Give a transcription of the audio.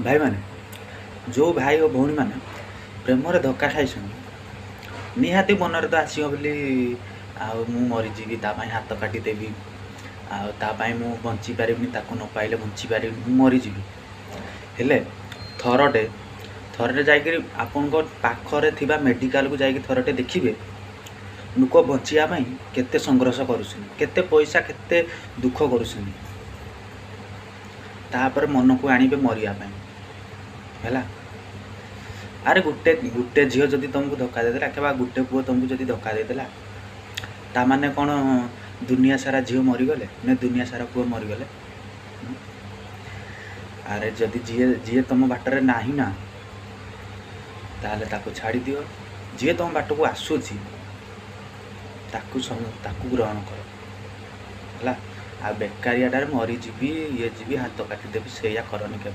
भाई मैंने जो भाई और भौणी मैंने प्रेम धक्का खाई निहाती मनरे तो आसो बोली मरीजी हाथ काटिदेवी मु बंची पारि न पाइले बंची पारि मरीजी हेले थरटे थरटे जाकि आपण पाखरे थिबा मेडिकल को जाकि थरटे देखिए लोक बचापी केते संघर्ष करते पैसा केते दुख कर मन को आणवे मरियापी है। अरे गोटे गोटे झील जदि तुमको धक्का देदेला क्या गोटे पुओ तुमको जदि धक्का देदेला ता माने कौन दुनिया सारा झील मरीगले ना दुनिया सारा पुओ मरीगले। अरे जदि जी जी तुम बाटर ना ना ताले ताको छाड़ी दियो जी तुम बाट को आसूची ताकू ग्रहण कर है। आ बेकारियाटार मरीजी ये जी हाथ काटिदेवी से करनी के